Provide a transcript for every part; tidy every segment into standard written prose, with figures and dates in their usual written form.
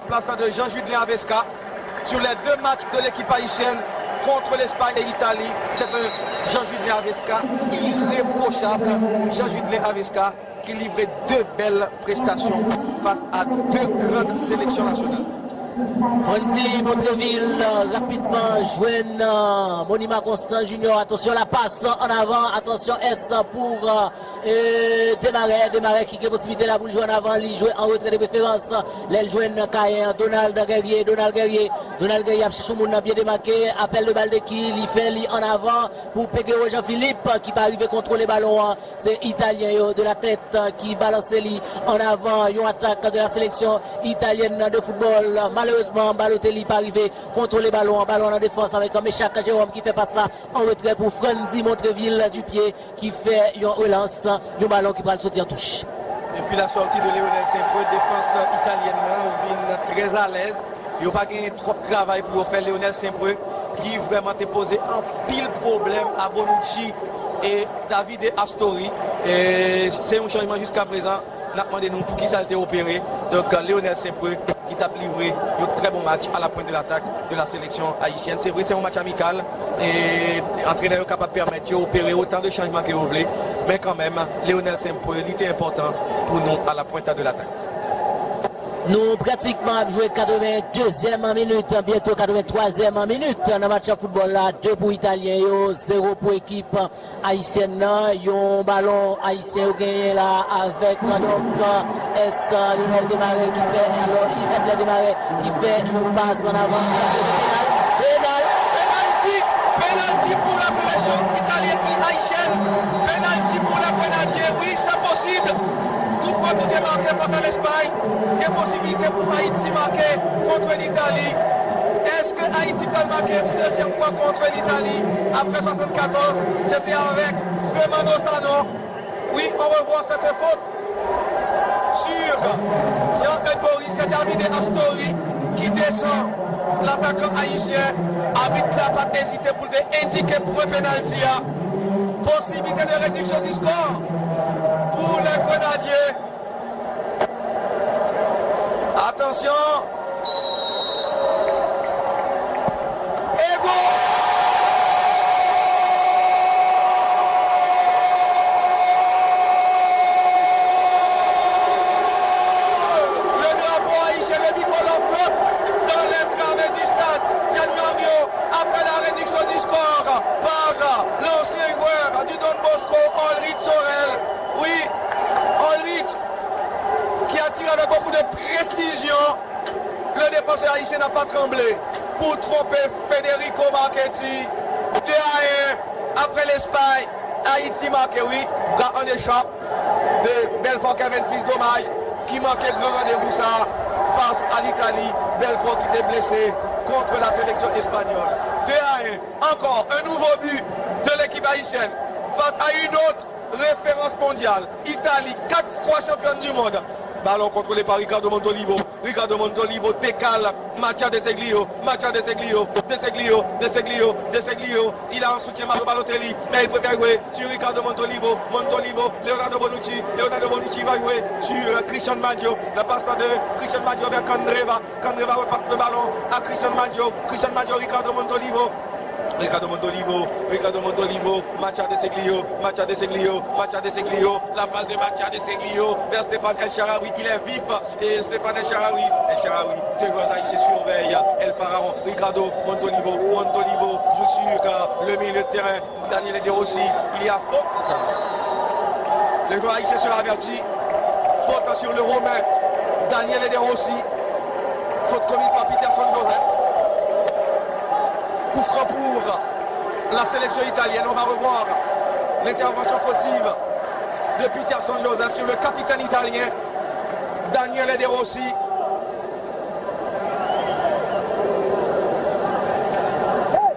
Place de Jean-Jude Avesca sur les deux matchs de l'équipe haïtienne contre l'Espagne et l'Italie. C'est un Jean-Jude Avesca irréprochable. Jean-Jude Avesca qui livrait deux belles prestations face à deux grandes sélections nationales. Franzi Montreville rapidement joint Monima Constant Junior. Attention la passe en avant. Attention S pour Desmarais qui a possibilité là pour jouer en avant. Il joue en retrait de préférence. L'aile joint Cayen. Donald Guerrier a cherché mon bien démarqué. Appel de balle de qui il fait en avant pour Peguero Jean-Philippe qui va arriver contrôler le ballon. C'est Italien de la tête qui balance lui en avant. Une attaque de la sélection italienne de football. Malheureusement, Balotelli pas arrivé contre les ballons en défense avec un Méchac Jérôme qui fait passe là en retrait pour Franzi Montreville du pied qui fait une relance, un ballon qui va le sortir en touche. Et puis la sortie de Lionel Saint-Preux, défense italienne, vient très à l'aise. Il n'y a pas trop de travail pour faire Lionel Saint-Preux qui vraiment t'a posé un pile problème à Bonucci et David et Astori. Et c'est un changement jusqu'à présent. On a demandé nous pour qui ça a été opéré. Donc Lionel Saint-Preux qui t'a livré un très bon match à la pointe de l'attaque de la sélection haïtienne. C'est vrai, c'est un match amical et l'entraîneur est capable de permettre d'opérer autant de changements que vous voulez. Mais quand même, Lionel Saint-Preux, il était important pour nous à la pointe de l'attaque. Nous pratiquement joué 82e minute, bientôt 83e minute dans le match de football là, 2 pour Italien, 0 pour équipe haïtienne. Un ballon haïtien gagné là avec donc S Lionel Desmarais qui fait alors Yves Desmarais qui fait une passe en avant. Penalty pour la sélection italienne et haïtienne. Penalty pour la Grenadier. Oui, c'est possible. Tout comme nous démarqué contre l'Espagne, il y a possibilité pour Haïti marquer contre l'Italie. Est-ce que Haïti peut marquer une deuxième fois contre l'Italie après 74? C'était avec Fernando Sano. Oui, on revoit cette faute sur Jean-Claude Boris, c'est David Astori qui descend l'attaquant haïtien. Arbitre n'a pas hésité pour indiquer pour un pénalty. Possibilité de réduction du score pour les Grenadiers. Attention. Et goal! Le drapeau haïtien, le bicolore flotte dans les travées du stade Gianni après la réduction du score par l'ancien joueur du Don Bosco, Ulrich Sorel. Oui, Ulrich qui a tiré avec beaucoup de précision. Le défenseur haïtien n'a pas tremblé pour tromper Federico Marchetti. 2-1 après l'Espagne. Haïti marqué, oui, en échappe de Belfort Kevin Fils dommage qui manquait grand rendez-vous ça face à l'Italie. Belfort qui était blessé contre la sélection espagnole. 2-1. Encore un nouveau but de l'équipe haïtienne face à une autre référence mondiale. Italie, 4 fois championne du monde. Ballon contrôlé par Ricardo Montolivo. Ricardo Montolivo décale Mattia De Seglio. Il a un soutien Mario Balotelli, mais il préfère jouer sur Ricardo Montolivo. Leonardo Bonucci va jouer sur Christian Maggio. La passe de Christian Maggio vers Candreva. Candreva repasse le ballon à Christian Maggio, Ricardo Montolivo, Mattia De Seglio, la balle de Mattia De Seglio vers Stéphane El Shaarawy, il est vif, et Stéphane El Shaarawy, se surveille, El Pharaon, Ricardo Montolivo joue sur le milieu de terrain, Daniel De Rossi, il y a faute. Le joueur haïtien sera averti, faute sur le Romain, Daniel De Rossi, faute commise par Peterson Joseph. Coup franc pour la sélection italienne. On va revoir l'intervention fautive de Peterson Joseph sur le capitaine italien Daniele De Rossi.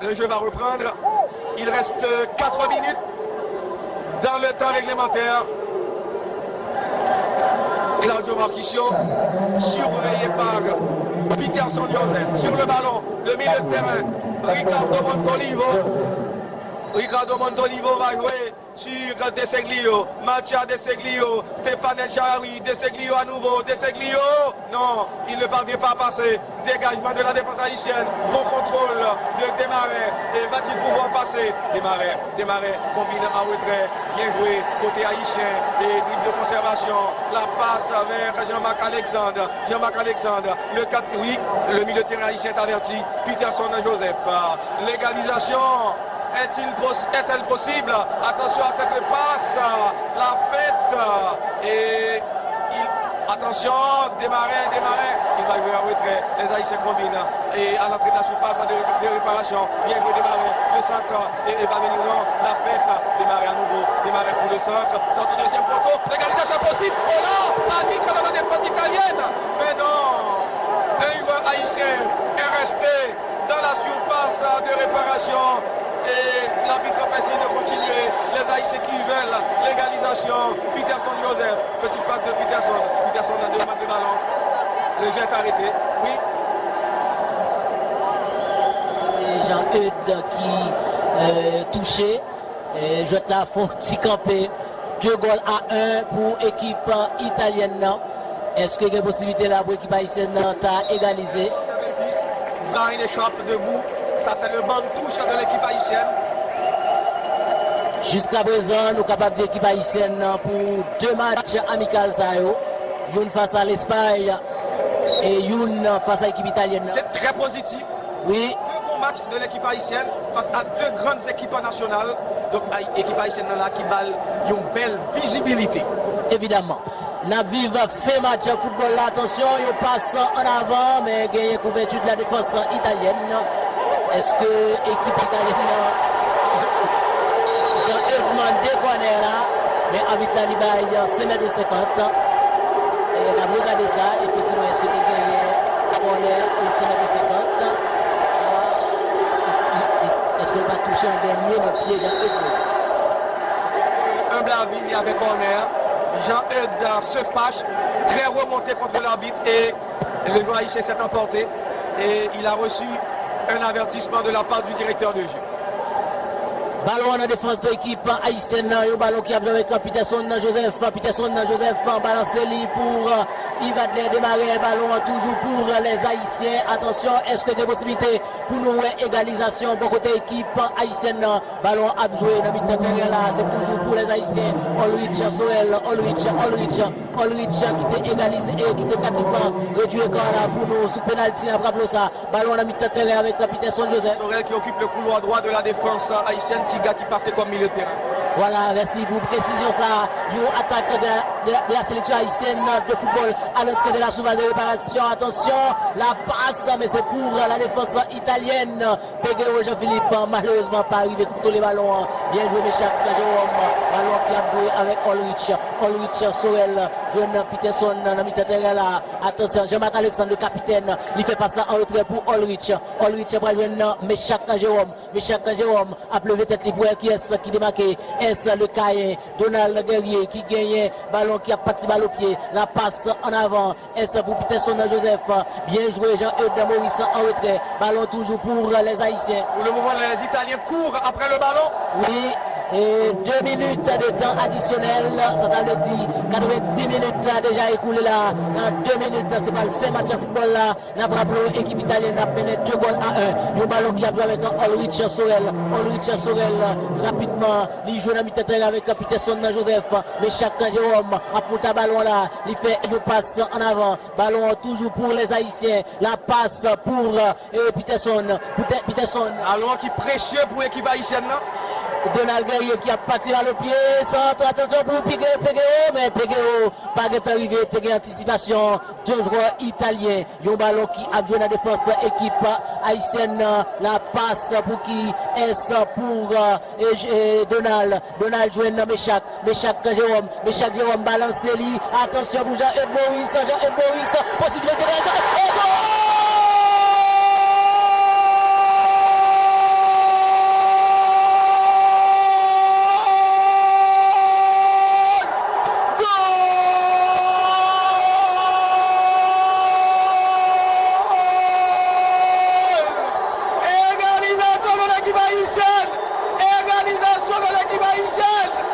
Le jeu va reprendre. Il reste 4 minutes dans le temps réglementaire. Claudio Marchisio, surveillé par Peterson Joseph sur le ballon, le milieu de terrain. Ricardo Montolivo va jouer sur Deseglio, Macha Deseglio, Stéphane El Shaarawy, Deseglio à nouveau, Deseglio, non, il ne parvient pas à passer, dégagement de la défense haïtienne, bon contrôle de Desmarais, et va-t-il pouvoir passer? Desmarais combine en retrait, bien joué, côté haïtien, et dribble de conservation, la passe vers Jean-Marc Alexandre, le 4, oui, le milieu de terrain haïtien est averti, Peterson Joseph, l'égalisation. Est-elle possible? Attention à cette passe, la fête, et attention, Desmarais, il va jouer en retrait, les Haïtiens combinent, et à l'entrée de la surface de réparation, bien joué Desmarais, le centre, et va venir non, la fête, Desmarais à nouveau, Desmarais pour le centre deuxième poteau, l'égalisation possible, oh là, l'arbitre dans la défense italienne, mais non, un joueur haïtien est resté dans la surface de réparation. Et l'arbitre a essayé de continuer. Les Haïtiens qui veulent l'égalisation. Peterson Joseph, petite passe de Peterson. Peterson a demande le ballon. Le jet est arrêté. Oui. C'est Jean-Eudes qui touché. Jette la faute campé. 2 goals à 1 pour l'équipe italienne. Est-ce qu'il y a une possibilité là pour l'équipe haïtienne à égaliser? Brian échappe debout. Ça, c'est le banc de touche de l'équipe haïtienne. Jusqu'à présent, nous sommes capables de l'équipe haïtienne pour 2 matchs amicaux. Une face à l'Espagne et une face à l'équipe italienne. C'est très positif. Oui. 2 bons matchs de l'équipe haïtienne face à 2 grandes équipes nationales. Donc, l'équipe haïtienne là qui balle une belle visibilité. Évidemment. N'a vive fait match de football là. Attention, il passe en avant, mais il y a une couverture de la défense italienne. Est-ce que l'équipe italienne Jean-Eudes déconne là, mais avec la Libaye, c'est m de 50. Et on a regardé ça, effectivement, est-ce que tu as gagné au c de 50? Est-ce qu'on va toucher un dernier le pied Jean-Eudes? Un blague avec corner. Jean-Eudes se fâche, très remonté contre l'arbitre et le joueur haïtien s'est emporté et il a reçu un avertissement de la part du directeur de jeu. Ballon en défense de l'équipe haïtienne, un ballon qui a joué avec Peterson Joseph balancé pour Yves Adler démarrer, ballon toujours pour les Haïtiens. Attention, est-ce que il y a une possibilité pour nous égalisation pour côté équipe haïtienne? Ballon à jouer dans le là, c'est toujours pour les Haïtiens. Ulrich Sorel, Ulrich qui était égalisé et qui était pratiquement réduit là pour nous sous pénalty après ça. Ballon dans le avec Peterson Joseph. Sorel qui occupe le couloir droit de la défense haïtienne. Siga qui passait comme milieu de terrain. Voilà, merci pour précision ça. Une attaque de la sélection haïtienne de football à l'entrée de la surface de réparation. Attention, la passe, mais c'est pour la défense italienne. Peguero Jean-Philippe, malheureusement pas arrivé contre les ballons. Bien joué, Méchac Jérôme. Ballon qui a joué avec Ulrich Sorel, jeune Peterson dans le milieu là. Attention, Jean-Marc Alexandre, le capitaine, il fait passer en retrait pour Ulrich. Ulrich va jouer Méchac Jérôme. A levé tête libre qui est qui démarqué. Est le Cayen, Donald Guerrier qui gagne, ballon qui a parti balle au pied, la passe en avant, est pour Peterson Joseph, bien joué Jean-Eudes Maurice en retrait, ballon toujours pour les Haïtiens. Pour le moment, les Italiens courent après le ballon. Oui. Et 2 minutes de temps additionnel, ça t'a dit 90 minutes là déjà écoulé là. Dans 2 minutes, c'est pas le fait match de football là. La Bravo, équipe italienne a mené 2 goals à 1. Le ballon qui a joué avec Ulrich Sorel, rapidement, il joue dans mi-terrain avec Peterson Joseph. Mais chaque Jérôme a pour ta ballon là, il fait une passe en avant. Ballon toujours pour les Haïtiens. La passe pour Peterson. Ballon qui précieux pour l'équipe haïtienne. Donald Guerrier qui a parti à le pied, centre, attention pour Peguero, mais Peguero pas arrivé, il y a anticipation, 2 joueurs italiens, un ballon qui a joué dans la défense équipe haïtienne, la passe pour qui est pour Donald joue dans Méchac Jérôme balance lui, attention pour Jean-Eudes Maurice, possibilité de Égalisation de l'équipe haïtienne.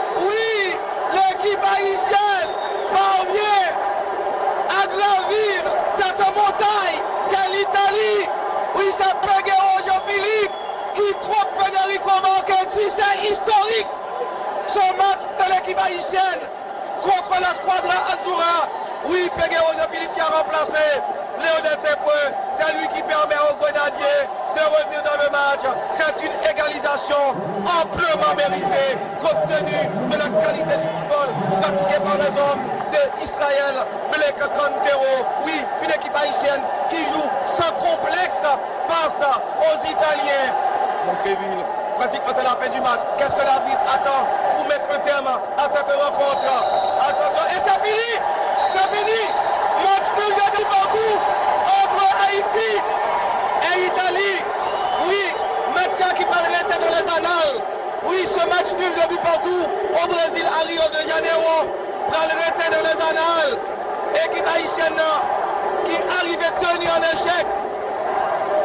si c'est historique, ce match de l'équipe haïtienne contre la Squadra Azura. Oui, Péguero Jean-Philippe qui a remplacé Léonel Sepreux, c'est lui qui permet aux Grenadiers de revenir dans le match. C'est une égalisation amplement méritée compte tenu de la qualité du football pratiqué par les hommes d'Israël Blake Cantero. Oui, une équipe haïtienne qui joue sans complexe face aux Italiens. Montreville, pratiquement c'est la fin du match. Qu'est-ce que l'arbitre attend pour mettre un terme à cette rencontre? Attention, et c'est fini! C'est fini! Match nul de partout entre Haïti et Italie. Oui, match qui parlerait dans les annales. Oui, ce match nul de but partout au Brésil à Rio de Janeiro parlerait dans les annales. Équipe haïtienne qui arrivait à tenir en échec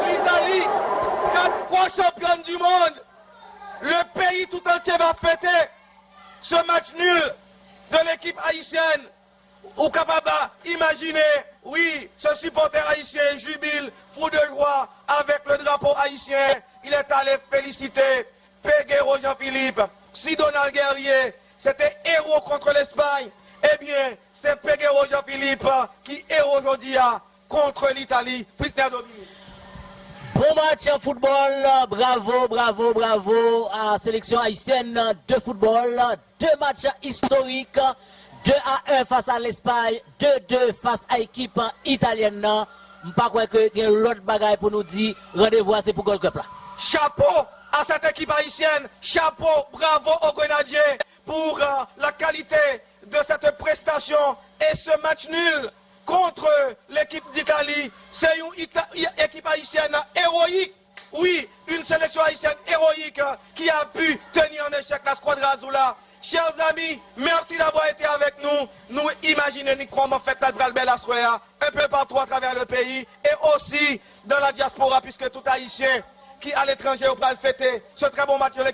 l'Italie, 4 fois championne du monde. Le pays tout entier va fêter ce match nul de l'équipe haïtienne. Ou capable d'imaginer, oui, ce supporter haïtien jubile, fou de joie avec le drapeau haïtien. Il est allé féliciter Péguero Jean-Philippe. Si Donald Guerrier, c'était héros contre l'Espagne, eh bien, c'est Péguero Jean-Philippe qui est aujourd'hui contre l'Italie. Bon match en football, bravo, bravo, bravo à la sélection haïtienne de football. 2 matchs historiques. 2-1 face à l'Espagne, 2-2 face à l'équipe italienne. Je ne crois pas qu'il y a l'autre bagaille pour nous dire rendez-vous c'est pour Gold Cup là. Chapeau à cette équipe haïtienne, chapeau, bravo aux Grenadiers pour la qualité de cette prestation et ce match nul contre l'équipe d'Italie. C'est une équipe haïtienne héroïque. Oui, une sélection haïtienne héroïque qui a pu tenir en échec la Squadra Azula. Chers amis, merci d'avoir été avec nous. Nous imaginons comment fait la belle assoya un peu partout à travers le pays et aussi dans la diaspora puisque tout haïtien qui à l'étranger au plan fêter ce très bon match de l'équipe.